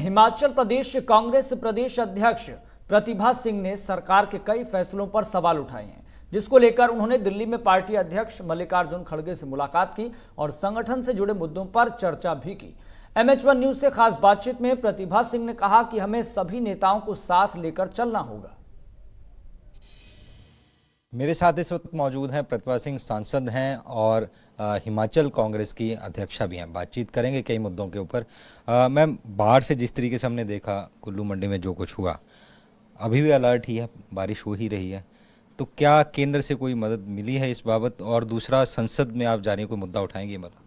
हिमाचल प्रदेश कांग्रेस प्रदेश अध्यक्ष प्रतिभा सिंह ने सरकार के कई फैसलों पर सवाल उठाए हैं, जिसको लेकर उन्होंने दिल्ली में पार्टी अध्यक्ष मल्लिकार्जुन खड़गे से मुलाकात की और संगठन से जुड़े मुद्दों पर चर्चा भी की। MH1 न्यूज से खास बातचीत में प्रतिभा सिंह ने कहा कि हमें सभी नेताओं को साथ लेकर चलना होगा। मेरे साथ इस वक्त मौजूद हैं प्रतिभा सिंह, सांसद हैं और हिमाचल कांग्रेस की अध्यक्षा भी हैं। बातचीत करेंगे कई मुद्दों के ऊपर। मैम, बाहर से जिस तरीके से हमने देखा कुल्लू मंडी में जो कुछ हुआ, अभी भी अलर्ट ही है, बारिश हो ही रही है, तो क्या केंद्र से कोई मदद मिली है इस बाबत? और दूसरा, संसद में आप जा रही हैं, कोई मुद्दा उठाएंगे? मतलब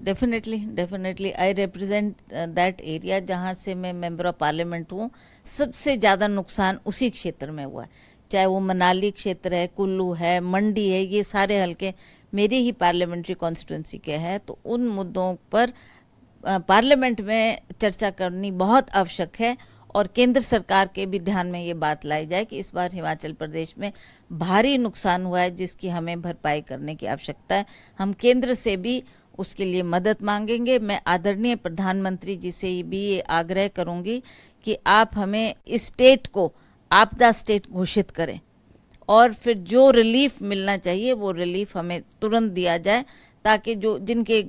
definitely I represent that area जहाँ से मैं मेंबर ऑफ पार्लियामेंट हूँ। सबसे ज़्यादा नुकसान उसी क्षेत्र में हुआ है, चाहे वो मनाली क्षेत्र है, कुल्लू है, मंडी है, ये सारे हलके मेरी ही पार्लियामेंट्री कॉन्स्टिट्यूंसी के हैं। तो उन मुद्दों पर पार्लियामेंट में चर्चा करनी बहुत आवश्यक है और केंद्र सरकार के भी ध्यान में ये बात लाई जाए कि इस बार हिमाचल प्रदेश में भारी नुकसान हुआ है, जिसकी हमें भरपाई करने की आवश्यकता है। हम केंद्र से भी उसके लिए मदद मांगेंगे। मैं आदरणीय प्रधानमंत्री जी से भी ये आग्रह करूंगी कि आप हमें इस स्टेट को आपदा स्टेट घोषित करें और फिर जो रिलीफ मिलना चाहिए वो रिलीफ हमें तुरंत दिया जाए, ताकि जो जिनके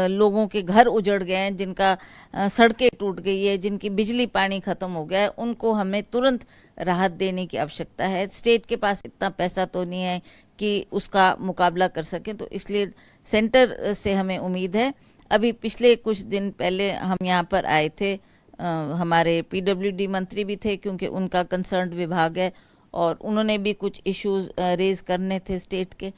लोगों के घर उजड़ गए हैं, जिनका सड़कें टूट गई है, जिनकी बिजली पानी ख़त्म हो गया है, उनको हमें तुरंत राहत देने की आवश्यकता है। स्टेट के पास इतना पैसा तो नहीं है कि उसका मुकाबला कर सकें, तो इसलिए सेंटर से हमें उम्मीद है। अभी पिछले कुछ दिन पहले हम यहाँ पर आए थे, हमारे PWD मंत्री भी थे क्योंकि उनका कंसर्न विभाग है और उन्होंने भी कुछ इश्यूज रेज करने थे स्टेट के।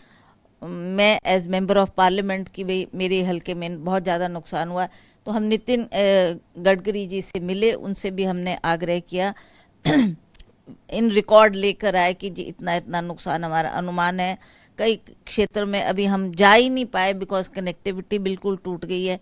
मैं एज मेंबर ऑफ पार्लियामेंट की भी मेरे हलके में बहुत ज़्यादा नुकसान हुआ, तो हम नितिन गडकरी जी से मिले, उनसे भी हमने आग्रह किया इन रिकॉर्ड लेकर आए कि जी इतना इतना नुकसान हमारा अनुमान है। कई क्षेत्र में अभी हम जा ही नहीं पाए बिकॉज कनेक्टिविटी बिल्कुल टूट गई है।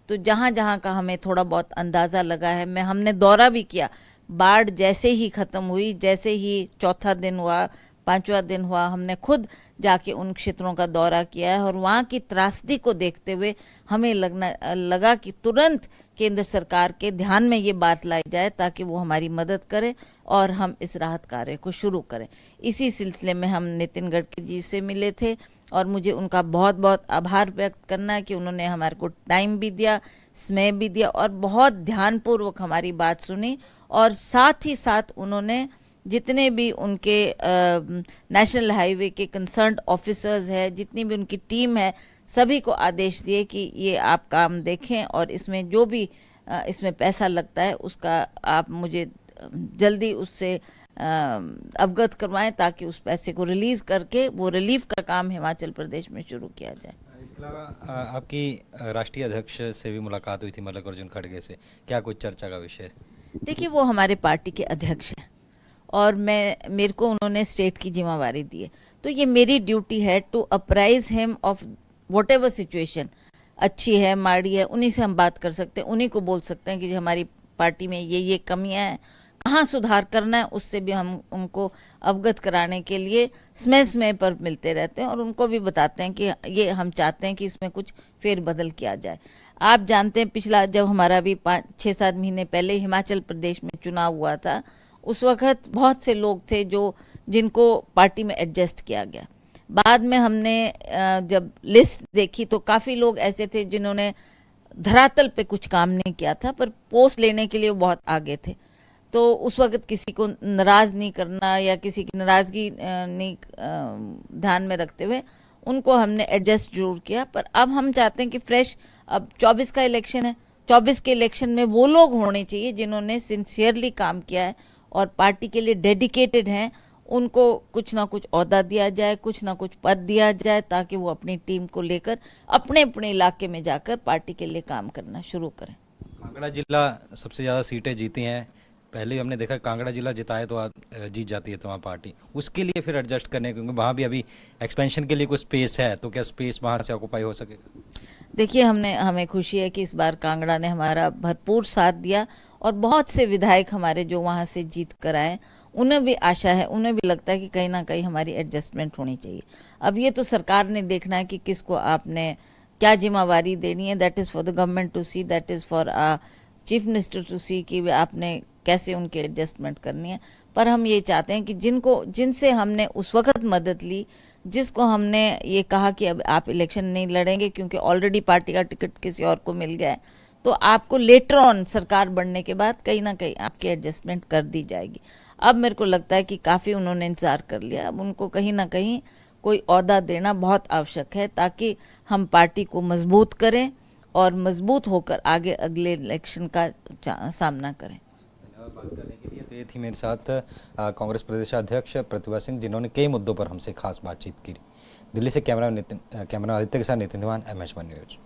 तो जहाँ जहाँ का हमें थोड़ा बहुत अंदाज़ा लगा है, हमने दौरा भी किया। बाढ़ जैसे ही ख़त्म हुई, जैसे ही चौथा दिन हुआ, पांचवा दिन हुआ, हमने खुद जाके उन क्षेत्रों का दौरा किया है और वहाँ की त्रासदी को देखते हुए हमें लगा कि तुरंत केंद्र सरकार के ध्यान में ये बात लाई जाए ताकि वो हमारी मदद करे और हम इस राहत कार्य को शुरू करें। इसी सिलसिले में हम नितिन गडकरी जी से मिले थे और मुझे उनका बहुत बहुत आभार व्यक्त करना है कि उन्होंने हमारे को टाइम भी दिया, समय भी दिया और बहुत ध्यानपूर्वक हमारी बात सुनी। और साथ ही साथ उन्होंने जितने भी उनके नेशनल हाईवे के कंसर्न्ड ऑफिसर्स है, जितनी भी उनकी टीम है, सभी को आदेश दिए कि ये आप काम देखें और इसमें जो भी इसमें पैसा लगता है उसका आप मुझे जल्दी उससे अवगत करवाएं ताकि उस पैसे को रिलीज करके वो रिलीफ का काम हिमाचल प्रदेश में शुरू किया जाए। इसके अलावा आपकी राष्ट्रीय अध्यक्ष से भी मुलाकात हुई थी, मल्लिकार्जुन खड़गे से, क्या कुछ चर्चा का विषय? देखिए, वो हमारे पार्टी के अध्यक्ष हैं और मेरे को उन्होंने स्टेट की जिम्मेवारी दी है, तो ये मेरी ड्यूटी है to apprise him of whatever situation, अच्छी है माड़ी है, उन्हीं से हम बात कर सकते हैं, उन्हीं को बोल सकते हैं कि हमारी पार्टी में ये कमियां हैं, कहाँ सुधार करना है, उससे भी हम उनको अवगत कराने के लिए समय समय पर मिलते रहते हैं और उनको भी बताते हैं कि ये हम चाहते हैं कि इसमें कुछ फेरबदल किया जाए। आप जानते हैं पिछला जब हमारा भी 5-6-7 महीने पहले हिमाचल प्रदेश में चुनाव हुआ था, उस वक्त बहुत से लोग थे जिनको पार्टी में एडजस्ट किया गया। बाद में हमने जब लिस्ट देखी तो काफ़ी लोग ऐसे थे जिन्होंने धरातल पे कुछ काम नहीं किया था पर पोस्ट लेने के लिए वो बहुत आगे थे। तो उस वक्त किसी को नाराज़ नहीं करना या किसी की नाराज़गी नहीं ध्यान में रखते हुए उनको हमने एडजस्ट जरूर किया। पर अब हम चाहते हैं कि फ्रेश, अब 24 का इलेक्शन है, 24 के इलेक्शन में वो लोग होने चाहिए जिन्होंने सिंसियरली काम किया है और पार्टी के लिए डेडिकेटेड हैं। उनको कुछ ना कुछ ओहदा दिया जाए, कुछ ना कुछ पद दिया जाए ताकि वो अपनी टीम को लेकर अपने अपने इलाके में जाकर पार्टी के लिए काम करना शुरू करें। कांगड़ा जिला सबसे ज़्यादा सीटें जीती हैं, पहले हमने देखा कांगड़ा जिला जिताए तो जीत जाती है तो वहाँ पार्टी, उसके लिए फिर एडजस्ट करने, क्योंकि वहाँ भी अभी एक्सपेंशन के लिए कुछ स्पेस है, तो क्या स्पेस वहाँ से ऑक्यूपाई हो सकेगा? देखिए, हमें खुशी है कि इस बार कांगड़ा ने हमारा भरपूर साथ दिया और बहुत से विधायक हमारे जो वहाँ से जीत कर आए, उन्हें भी आशा है, उन्हें भी लगता है कि कहीं ना कहीं हमारी एडजस्टमेंट होनी चाहिए। अब ये तो सरकार ने देखना है कि किसको आपने क्या जिम्मेवारी देनी है, that is for the government to see, that is for chief minister to see कि आपने कैसे उनके एडजस्टमेंट करनी है। पर हम ये चाहते हैं कि जिनसे हमने उस वक्त मदद ली, जिसको हमने ये कहा कि अब आप इलेक्शन नहीं लड़ेंगे क्योंकि ऑलरेडी पार्टी का टिकट किसी और को मिल गया है, तो आपको लेटर ऑन सरकार बढ़ने के बाद कहीं ना कहीं आपकी एडजस्टमेंट कर दी जाएगी। अब मेरे को लगता है कि काफ़ी उन्होंने इंतज़ार कर लिया, अब उनको कहीं ना कहीं कोई ओहदा देना बहुत आवश्यक है ताकि हम पार्टी को मजबूत करें और मजबूत होकर आगे अगले इलेक्शन का सामना करें। बात करने के लिए तो ये थी मेरे साथ कांग्रेस प्रदेशाध्यक्ष प्रतिभा सिंह, जिन्होंने कई मुद्दों पर हमसे खास बातचीत की। दिल्ली से कैमरा आदित्य के साथ नितिन दीवान, MS1 न्यूज।